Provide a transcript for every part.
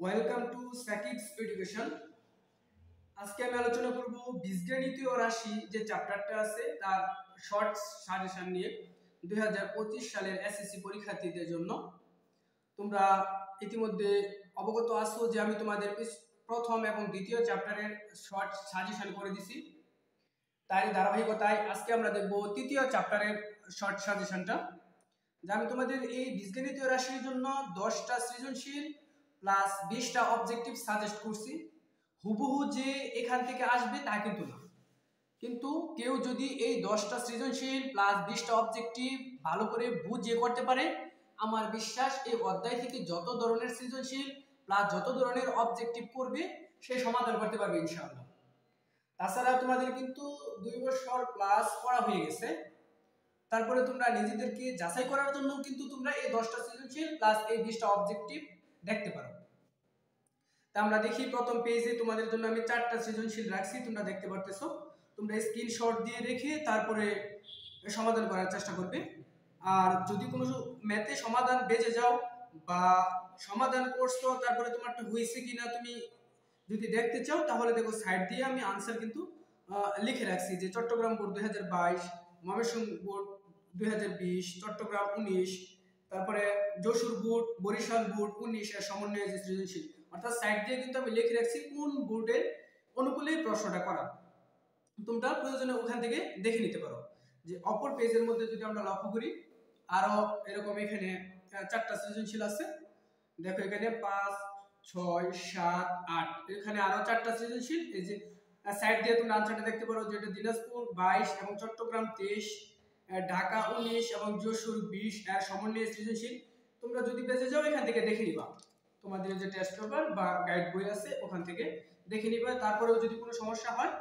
Welcome to Shakib's education. আজকে আমি আলোচনা করব বীজগণিতীয় রাশি যে চ্যাপ্টারটা আছে তার শর্ট সাজেশন নিয়ে 2025 সালের এসএসসি পরীক্ষার্থীদের জন্য। তোমরা ইতিমধ্যে অবগত আছো যে আমি তোমাদের প্রথম এবং দ্বিতীয় চ্যাপ্টারের শর্ট সাজেশন করে দিছি। তারই ধারাবাহিকতায় আজকে আমরা দেখব তৃতীয় চ্যাপ্টারের শর্ট সাজেশনটা। যে আমি তোমাদের এই বীজগণিতীয় রাশির জন্য 10টা সৃজনশীল প্লাস 20টা অবজেক্টিভ সাজেস্ট করছি। হুবহু যে এখান থেকে আসবে তা কিন্তু না, কিন্তু কেউ যদি এই 10টা সৃজনশীল প্লাস 20টা অবজেক্টিভ ভালো করে বুঝিয়ে করতে পারে, আমার বিশ্বাস এই অধ্যায় থেকে যত ধরনের সৃজনশীল প্লাস যত ধরনের অবজেক্টিভ করবে সে সমাধান করতে পারবে ইনশাআল্লাহ। তাছাড়া তোমাদের কিন্তু 2 বছর প্লাস পড়া হয়ে গেছে, তারপরে তোমরা নিজেদেরকে যাচাই করার জন্য কিন্তু তোমরা এই 10টা সৃজনশীল প্লাস এই 20টা অবজেক্টিভ দেখতে পারো। তা আমরা দেখি প্রথম পেজে তোমাদের জন্য আমি 4টা সৃজনশীল রাখছি, তোমরা দেখতে পারতেছো। তোমরা স্ক্রিনশট দিয়ে রেখে তারপরে সমাধান করার চেষ্টা করবে। আর যদি কোনো ম্যাথে সমাধান বেজে যাও বা সমাধান করছো তারপরে তোমারটা হয়েছে কিনা তুমি যদি দেখতে চাও, তাহলে দেখো সাইড দিয়ে আমি আনসার কিন্তু লিখে রাখছি যে চট্টগ্রাম বোর্ড 2022, ময়মনসিংহ বোর্ড 2020, চট্টগ্রাম 19, তারপরে যশোর বোর্ড, বরিশাল বোর্ড 19 এর সমন্বয়ে যে সৃজনশীল, অর্থাৎ সাইড দিয়ে কিন্তু আমি লিখে রাখছি কোন বোর্ডের অনুকূলে প্রশ্নটা করা। তোমরা প্রয়োজনে ওখান থেকে দেখে নিতে পারো। যে অপর পেজের মধ্যে যদি আমরা লক্ষ্য করি, আরো এরকম এখানে 4টা সৃজনশীল আছে। দেখো এখানে 5, 6, 7, 8, এখানে আরো 4টা সৃজনশীল। এই যে সাইড দিয়ে তোমরা আনসারটা দেখতে পারো, যেটা দিনাজপুর 22 এবং চট্টগ্রাম 23, ঢাকা 19 এবং যশোর 20 এর সমন্বয়ে সৃজনশীল। তোমরা যদি পেজে যাও এখান থেকে দেখে নিবা, তোমাদের যে টেস্ট পেপার বা গাইড বই আছে ওখান থেকে দেখে নিবা। তারপরেও যদি কোনো সমস্যা হয়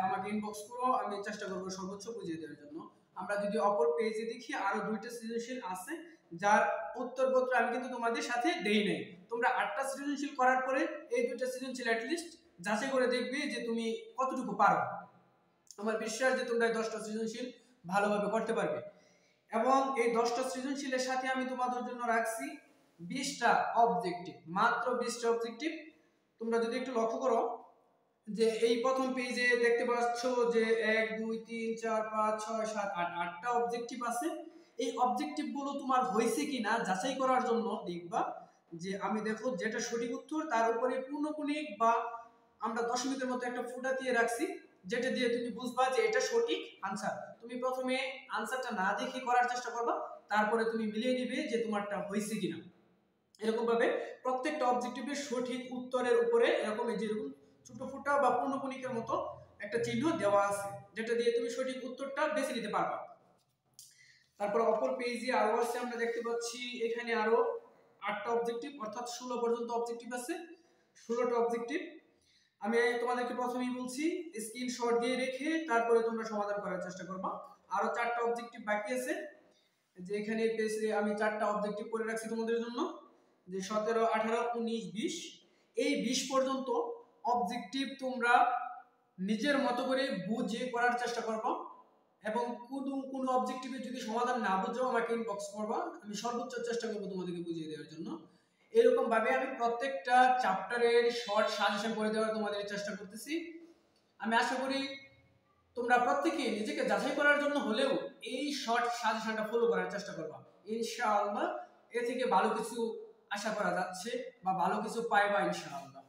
আমাকে ইনবক্স করো, আমি চেষ্টা করবো সর্বোচ্চ বুঝিয়ে দেওয়ার জন্য। আমরা যদি অপর পেজে দেখি, আরো 2টা সৃজনশীল আছে যার উত্তরপত্র আমি কিন্তু তোমাদের সাথে দেই নাই। তোমরা 8টা সৃজনশীল করার পরে এই 2টা সৃজনশীল অ্যাটলিস্ট যাচাই করে দেখবে যে তুমি কতটুকু পারো। আমার বিশ্বাস যে তোমরা 10টা সৃজনশীল ভালোভাবে করতে পারবে। এবং এই 10টা সৃজনশীলের সাথে আমি তোমাদের জন্য রাখছি 20টা অবজেক্টিভ, মাত্র 20টা অবজেক্টিভ। তোমরা যদি একটু লক্ষ্য করো যে এই প্রথম পেজে দেখতে পাচ্ছ যে 1, 2, 3, 4, 5, 6, 7, 8, 8টা অবজেক্টিভ আছে। এই অবজেক্টিভ গুলো তোমার হয়েছে কিনা যাচাই করার জন্য দেখবা যে আমি দেখো যেটা সঠিক উত্তর তার উপরে পূর্ণকণিক বা আমরা দশমিকের মতো একটা ফুটা দিয়ে রাখছি, যেটা দিয়ে তুমি বুঝবা যে এটা সঠিক আনসার। তুমি প্রথমে আনসারটা না দেখে করার চেষ্টা করবা, তারপরে তুমি মিলিয়ে নিবে যে তোমারটা হয়েছে কিনা। এরকম ভাবে প্রত্যেকটা অবজেক্টিভের সঠিক উত্তরের উপরে এরকম এই যেরকম ছোট ফুটা বা পূর্ণকণিকের মতো একটা চিহ্ন দেওয়া আছে, যেটা দিয়ে তুমি সঠিক উত্তরটা বেছে নিতে পারবা। তারপর অপর পেজে আরো আছে, আমরা দেখতে পাচ্ছি এখানে আরো 8টা অবজেক্টিভ, অর্থাৎ 16 পর্যন্ত অবজেক্টিভ আছে। 16টা অবজেক্টিভ আমি তোমাদেরকে প্রথমেই বলছি স্ক্রিনশট দিয়ে রেখে তারপরে তোমরা সমাধান করার চেষ্টা করবা। আরো 4টা অবজেক্টিভ বাকি আছে, যে এখানে পেজে আমি 4টা অবজেক্টিভ করে রাখছি তোমাদের জন্য, যে 17, 18, 19, 20। এই 20 পর্যন্ত অবজেক্টিভ তোমরা নিজের মতো করে বুঝে করার চেষ্টা করবা। এবং কোন অবজেক্টিভে যদি সমাধান না বুঝো আমাকে ইনবক্স করবা, আমি সর্বোচ্চ চেষ্টা করব তোমাদেরকে বুঝিয়ে দেওয়ার জন্য। এরকম ভাবে আমি প্রত্যেকটা চ্যাপ্টারের শর্ট সাজেশন করে দেওয়ার তোমাদের চেষ্টা করতেছি। আমি আশা করি তোমরা প্রত্যেকে নিজেকে যাচাই করার জন্য হলেও এই শর্ট সাজেশনটা ফলো করার চেষ্টা করবা। ইনশাআল্লাহ এ থেকে ভালো কিছু আশা করা যাচ্ছে বা ভালো কিছু পাইবা ইনশাআল্লাহ।